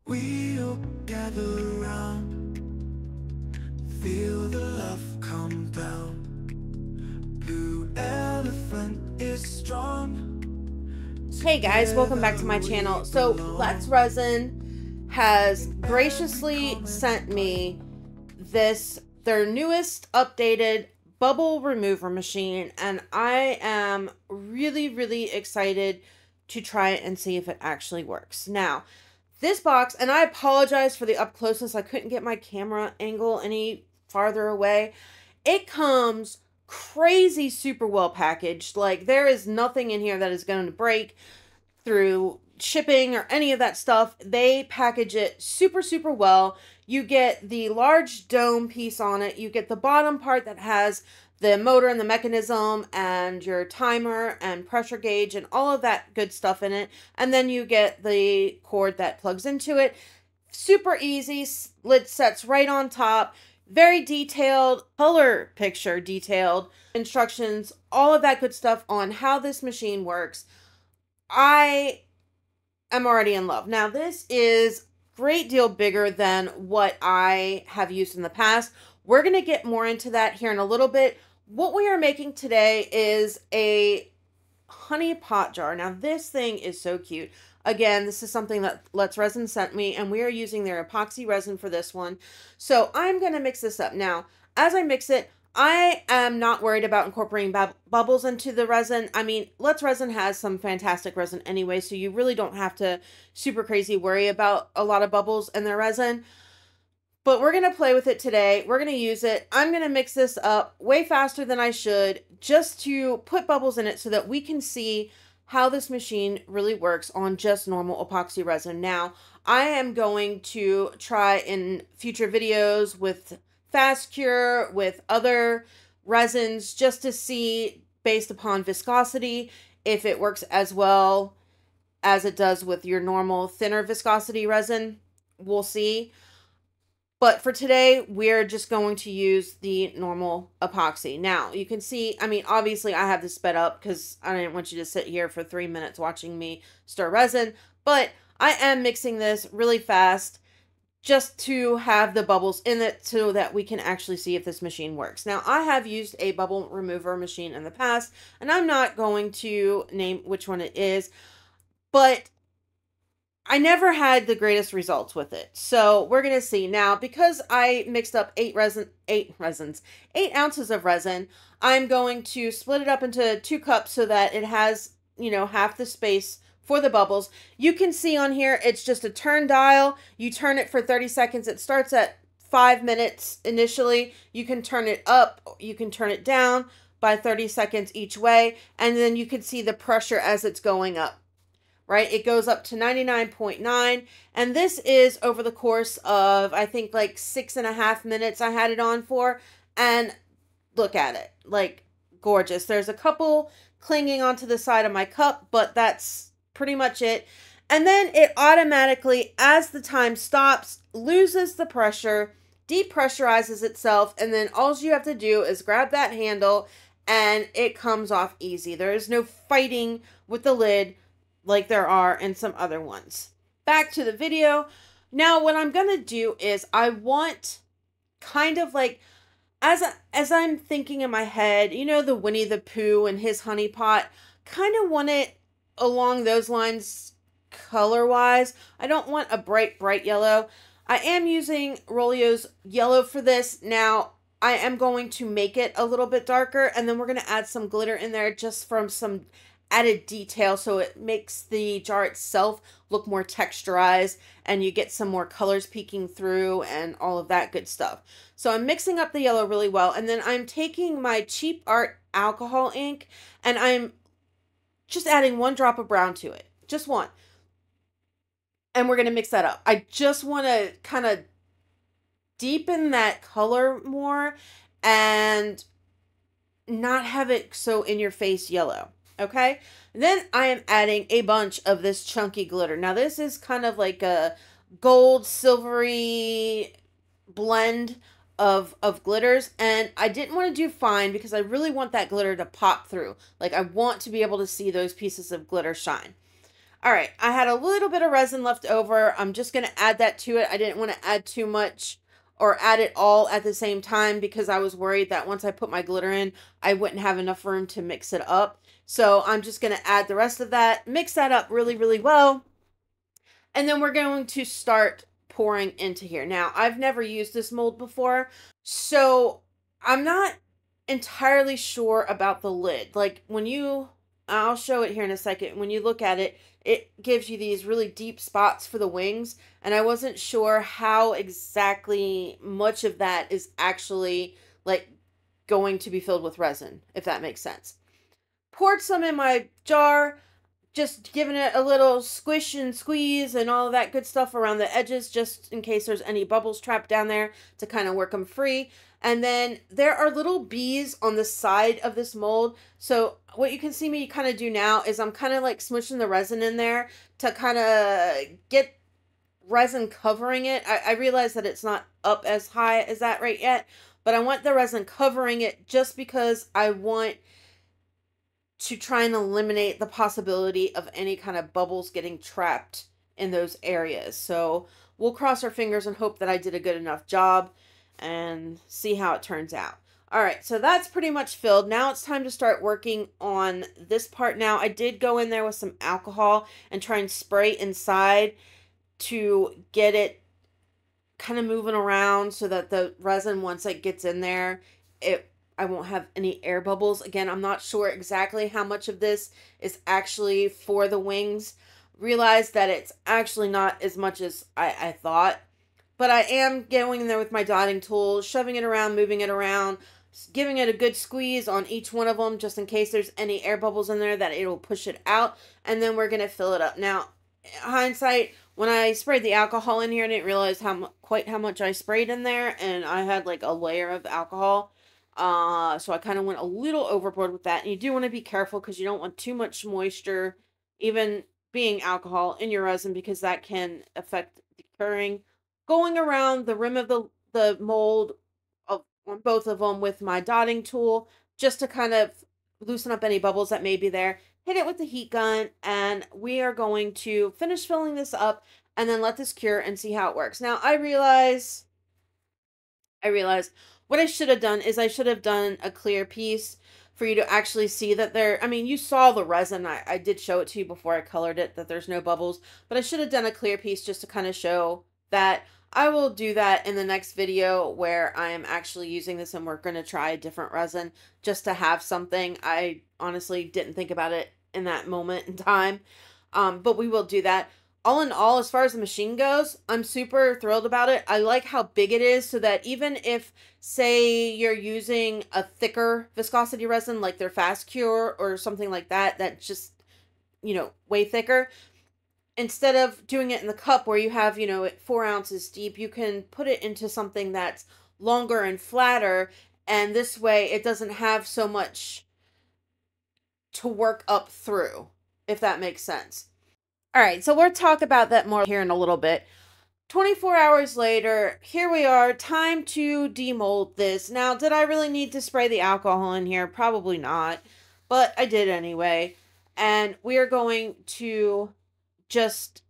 We'll gather round, feel the love come down. Blue elephant is strong. Hey guys, welcome back to my channel. So Let's Resin has graciously sent me their newest updated bubble remover machine, and I am really excited to try it and see if it actually works. Now, this box, and I apologize for the up closeness, I couldn't get my camera angle any farther away. It comes crazy super well packaged. Like, there is nothing in here that is going to break through shipping or any of that stuff. They package it super well. You get the large dome piece on it. You get the bottom part that has the motor and the mechanism and your timer and pressure gauge and all of that good stuff in it. And then you get the cord that plugs into it. Super easy. Lid sets right on top. Very detailed, color picture detailed, instructions, all of that good stuff on how this machine works. I am already in love. Now, this is a great deal bigger than what I have used in the past. We're going to get more into that here in a little bit. What we are making today is a honey pot jar. Now, this thing is so cute. Again, this is something that Let's Resin sent me, and we are using their epoxy resin for this one. So I'm going to mix this up. Now, as I mix it, I am not worried about incorporating bubbles into the resin. I mean, Let's Resin has some fantastic resin anyway, so you really don't have to super crazy worry about a lot of bubbles in their resin. But we're going to play with it today. We're going to use it. I'm going to mix this up way faster than I should just to put bubbles in it so that we can see how this machine really works on just normal epoxy resin. Now, I am going to try in future videos with Fast Cure, with other resins, just to see, based upon viscosity, if it works as well as it does with your normal thinner viscosity resin. We'll see. But for today, we're just going to use the normal epoxy. Now, you can see, I mean, obviously I have this sped up because I didn't want you to sit here for 3 minutes watching me stir resin. But I am mixing this really fast just to have the bubbles in it so that we can actually see if this machine works. Now, I have used a bubble remover machine in the past, and I'm not going to name which one it is, but I never had the greatest results with it. So we're going to see. Now, because I mixed up 8 ounces of resin, I'm going to split it up into 2 cups so that it has, you know, half the space for the bubbles. You can see on here, it's just a turn dial. You turn it for 30 seconds. It starts at 5 minutes initially. You can turn it up, you can turn it down by 30 seconds each way. And then you can see the pressure as it's going up. Right? It goes up to 99.9. And this is over the course of, I think, like 6.5 minutes I had it on for. And look at it. Like, gorgeous. There's a couple clinging onto the side of my cup, but that's pretty much it. And then it automatically, as the time stops, loses the pressure, depressurizes itself, and then all you have to do is grab that handle and it comes off easy. There is no fighting with the lid like there are in some other ones. Back to the video. Now, what I'm going to do is I want kind of like, as I'm thinking in my head, you know, the Winnie the Pooh and his honey pot, kind of want it along those lines color-wise. I don't want a bright yellow. I am using Rolio's yellow for this. Now, I am going to make it a little bit darker, and then we're going to add some glitter in there just from some added detail, so it makes the jar itself look more texturized and you get some more colors peeking through and all of that good stuff. So I'm mixing up the yellow really well, and then I'm taking my Cheap Art alcohol ink and I'm just adding 1 drop of brown to it. Just 1. And we're going to mix that up. I just want to kind of deepen that color more and not have it so in your face yellow. Okay, and then I am adding a bunch of this chunky glitter. Now, this is kind of like a gold, silvery blend of glitters, and I didn't want to do fine because I really want that glitter to pop through. Like, I want to be able to see those pieces of glitter shine. All right, I had a little bit of resin left over. I'm just going to add that to it. I didn't want to add too much or add it all at the same time because I was worried that once I put my glitter in, I wouldn't have enough room to mix it up. So I'm just going to add the rest of that, mix that up really, really well. And then we're going to start pouring into here. Now, I've never used this mold before, so I'm not entirely sure about the lid. Like I'll show it here in a second. When you look at it, it gives you these really deep spots for the wings, and I wasn't sure how exactly much of that is actually like going to be filled with resin, if that makes sense. Poured some in my jar, just giving it a little squish and squeeze and all of that good stuff around the edges, just in case there's any bubbles trapped down there to kind of work them free. And then there are little bees on the side of this mold. So what you can see me kind of do now is I'm kind of like smushing the resin in there to kind of get resin covering it. I realize that it's not up as high as that right yet, but I want the resin covering it just because I want to try and eliminate the possibility of any kind of bubbles getting trapped in those areas. So we'll cross our fingers and hope that I did a good enough job and see how it turns out. All right, so that's pretty much filled. Now it's time to start working on this part. Now I did go in there with some alcohol and try and spray inside to get it kind of moving around so that the resin, once it gets in there, I won't have any air bubbles. Again, I'm not sure exactly how much of this is actually for the wings. Realize that it's actually not as much as I thought. But I am going in there with my dotting tool, shoving it around, moving it around, giving it a good squeeze on each one of them, just in case there's any air bubbles in there that it'll push it out. And then we're going to fill it up. Now, hindsight, when I sprayed the alcohol in here, I didn't realize quite how much I sprayed in there. And I had like a layer of alcohol. So I kind of went a little overboard with that. And you do want to be careful because you don't want too much moisture, even being alcohol, in your resin, because that can affect the curing. Going around the rim of the mold on both of them with my dotting tool, just to kind of loosen up any bubbles that may be there. Hit it with the heat gun, and we are going to finish filling this up and then let this cure and see how it works. Now, I realize what I should have done is I should have done a clear piece for you to actually see that there, I mean, you saw the resin. I did show it to you before I colored it, that there's no bubbles, but I should have done a clear piece just to kind of show that. I will do that in the next video where I am actually using this and we're going to try a different resin just to have something. I honestly didn't think about it in that moment in time, but we will do that. All in all, as far as the machine goes, I'm super thrilled about it. I like how big it is so that even if, say, you're using a thicker viscosity resin like their Fast Cure or something like that, that's just, you know, way thicker, instead of doing it in the cup where you have, you know, it 4 ounces deep, you can put it into something that's longer and flatter. And this way it doesn't have so much to work up through, if that makes sense. All right, so we'll talk about that more here in a little bit. 24 hours later, here we are, time to demold this. Now, did I really need to spray the alcohol in here? Probably not, but I did anyway. And we are going to just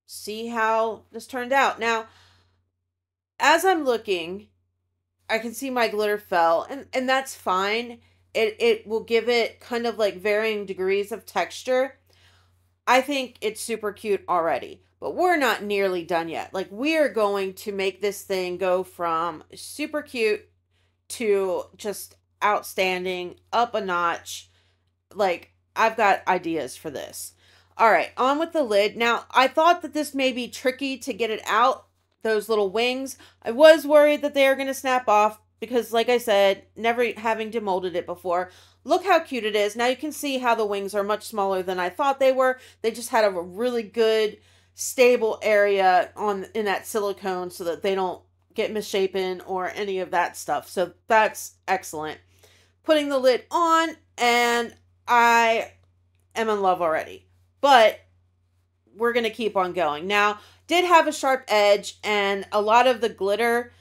see how this turned out. Now, as I'm looking, I can see my glitter fell, and that's fine. It will give it kind of like varying degrees of texture. I think it's super cute already, but we're not nearly done yet. Like, we're going to make this thing go from super cute to just outstanding, up a notch. Like, I've got ideas for this. All right, on with the lid. Now, I thought that this may be tricky to get it out, those little wings. I was worried that they are going to snap off because, like I said, never having demolded it before. Look how cute it is. Now you can see how the wings are much smaller than I thought they were. They just had a really good, stable area in that silicone so that they don't get misshapen or any of that stuff. So that's excellent. Putting the lid on, and I am in love already. But we're going to keep on going. Now, did have a sharp edge, and a lot of the glitter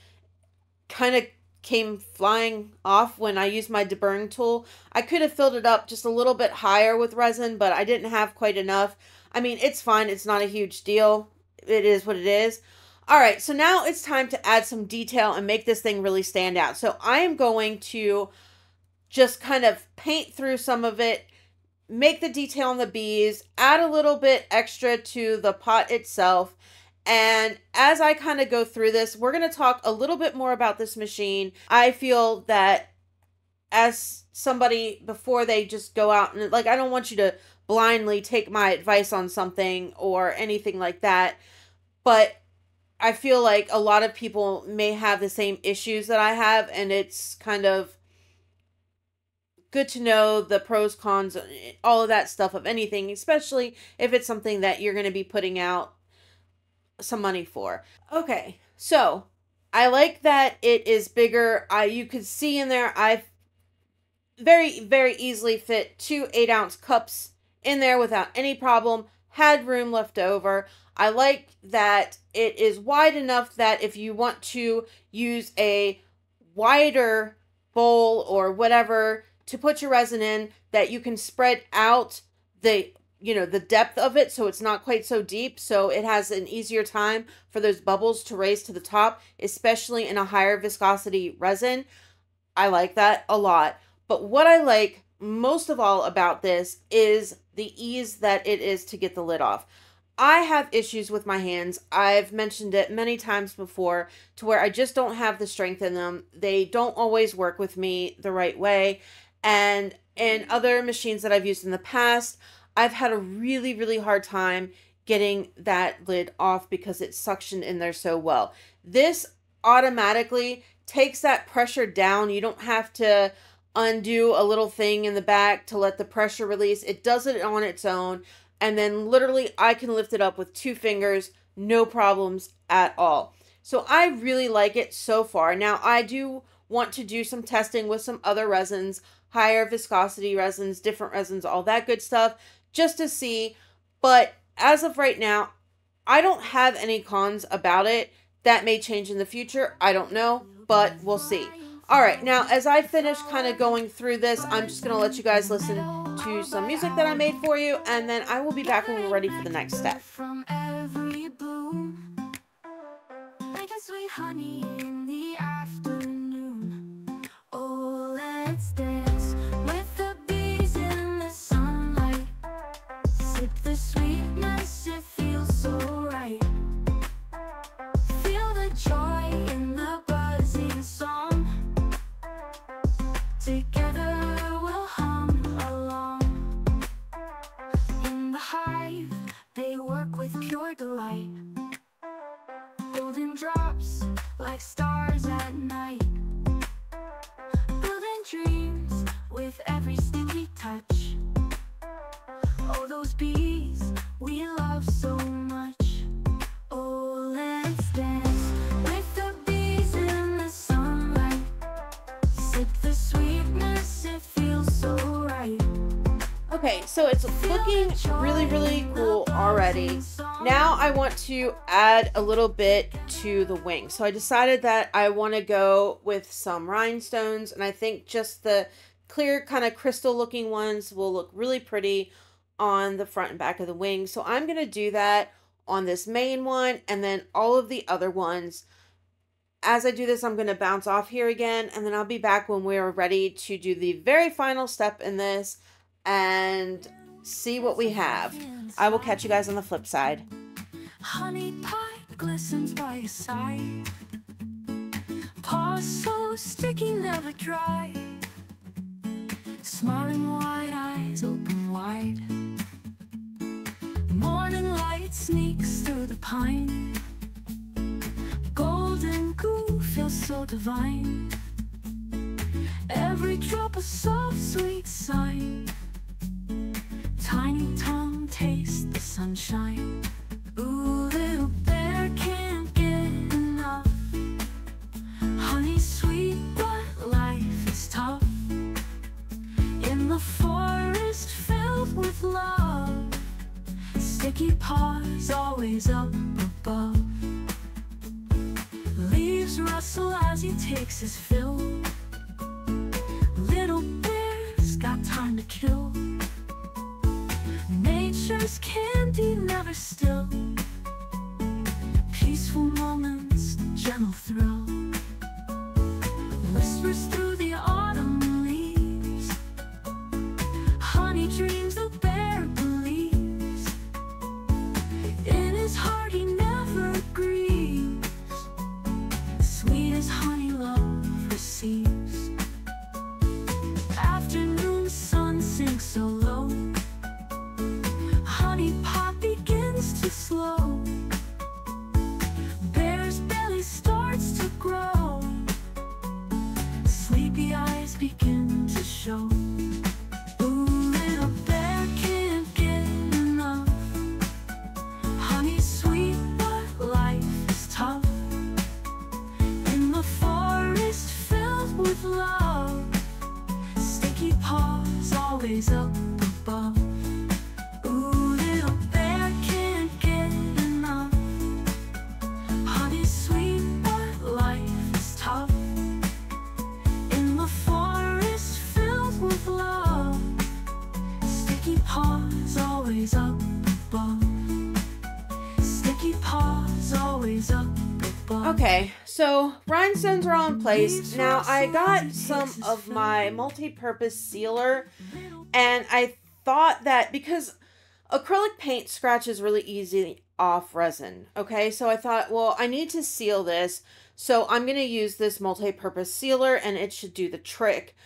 kind of came flying off when I used my deburring tool. I could have filled it up just a little bit higher with resin, but I didn't have quite enough. I mean, it's fine. It's not a huge deal. It is what it is. All right, so now it's time to add some detail and make this thing really stand out. So I am going to just kind of paint through some of it, make the detail on the bees, add a little bit extra to the pot itself. And as I kind of go through this, we're going to talk a little bit more about this machine. I feel that as somebody, before they just go out and, like, I don't want you to blindly take my advice on something or anything like that. But I feel like a lot of people may have the same issues that I have, and it's kind of good to know the pros, cons, all of that stuff of anything, especially if it's something that you're going to be putting out some money for. Okay, so I like that it is bigger. You could see in there, I've very, very easily fit 2 8-ounce cups in there without any problem. Had room left over. I like that it is wide enough that if you want to use a wider bowl or whatever to put your resin in, that you can spread out the depth of it so it's not quite so deep, so it has an easier time for those bubbles to raise to the top, especially in a higher viscosity resin. I like that a lot. But what I like most of all about this is the ease that it is to get the lid off. I have issues with my hands. I've mentioned it many times before, to where I just don't have the strength in them. They don't always work with me the right way. And in other machines that I've used in the past, I've had a really, really hard time getting that lid off because it's suctioned in there so well. This automatically takes that pressure down. You don't have to undo a little thing in the back to let the pressure release. It does it on its own. And then literally I can lift it up with 2 fingers, no problems at all. So I really like it so far. Now I do want to do some testing with some other resins, higher viscosity resins, different resins, all that good stuff, just to see. But as of right now, I don't have any cons about it. That may change in the future. I don't know, but we'll see. All right, now as I finish kind of going through this, I'm just going to let you guys listen to some music that I made for you, and then I will be back when we're ready for the next step. From every bloom, like a sweet honey in the afternoon. Oh, let's dance with the bees in the sunlight. Sip the sweetness, it feels so right. Feel the joy in the buzzing song. Together we'll hum along. In the hive, they work with pure delight. Golden drops like stars at night. Building dreams with every sticky touch. Oh, those bees we love so much. Oh, let's dance with the bees in the sunlight. Sip the sweetness, it feels so right. Okay, so it's looking really, really cool already. Now I want to add a little bit to the wing. So I decided that I want to go with some rhinestones, and I think just the clear kind of crystal looking ones will look really pretty on the front and back of the wing. So I'm going to do that on this main one, and then all of the other ones. As I do this, I'm going to bounce off here again, and then I'll be back when we're ready to do the very final step in this and see what we have. I will catch you guys on the flip side. Honey pie glistens by your side. Paws so sticky, never dry. Smiling wide eyes open wide. Morning light sneaks through the pine. Golden goo feels so divine. Every drop a soft sweet sign. Tiny tongue tastes the sunshine. Ooh, little bear can't get enough. Honey sweet, but life is tough. In the forest filled with love. Sticky paws always up above. Leaves rustle as he takes his fill. Little bear's got time to kill. Nature's candy melody never still. Peaceful moments, gentle thrill. Whispers through the autumn leaves. Honey dreams the bear believes. In his heart he never grieves. Sweet as honey love receives. Afternoon sun sinks so low. Honey pot begins to slow. Bear's belly starts to grow. Sleepy eyes begin to show. Ooh, little bear can't get enough. Honey's sweet, but life is tough. In the forest filled with love, sticky paws always up above. Ooh, little bear can't get enough. Honey's sweet, but life is tough. In the forest filled with love, sticky paws always up above. Sticky paws always up above. Okay, so rhinestones are all in place. Now I got some of my multi-purpose sealer, and I thought that because acrylic paint scratches really easy off resin, okay, so I thought, well, I need to seal this, so I'm going to use this multi-purpose sealer and it should do the trick.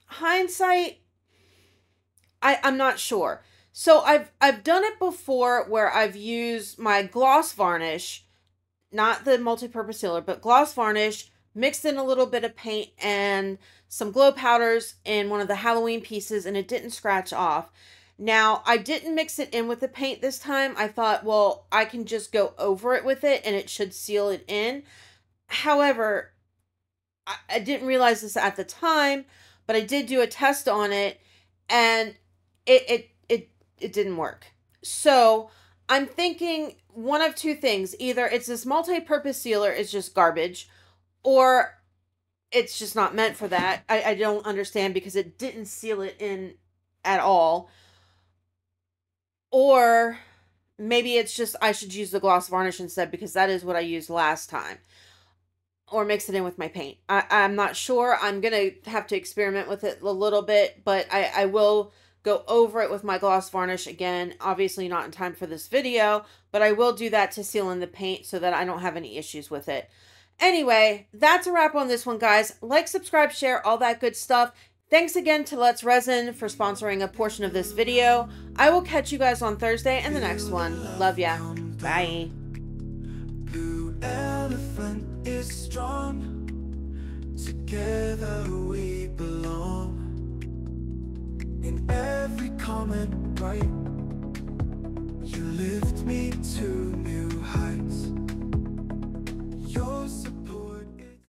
Hindsight, I'm not sure. So I've done it before where I've used my gloss varnish, not the multi-purpose sealer, but gloss varnish, mixed in a little bit of paint and some glow powders in one of the Halloween pieces, and it didn't scratch off. Now, I didn't mix it in with the paint this time. I thought, well, I can just go over it with it and it should seal it in. However, I didn't realize this at the time, but I did do a test on it, and it didn't work. So I'm thinking one of two things. Either it's this multi-purpose sealer is just garbage, or it's just not meant for that. I don't understand because it didn't seal it in at all. Or maybe it's just I should use the gloss varnish instead because that is what I used last time. Or mix it in with my paint. I'm not sure. I'm going to have to experiment with it a little bit, but I will go over it with my gloss varnish again. Obviously not in time for this video, but I will do that to seal in the paint so that I don't have any issues with it. Anyway, that's a wrap on this one, guys. Like, subscribe, share, all that good stuff. Thanks again to Let's Resin for sponsoring a portion of this video. I will catch you guys on Thursday and the next one. Love ya. Bye. Blue elephant is strong. Together we belong. In every comment, right? You lift me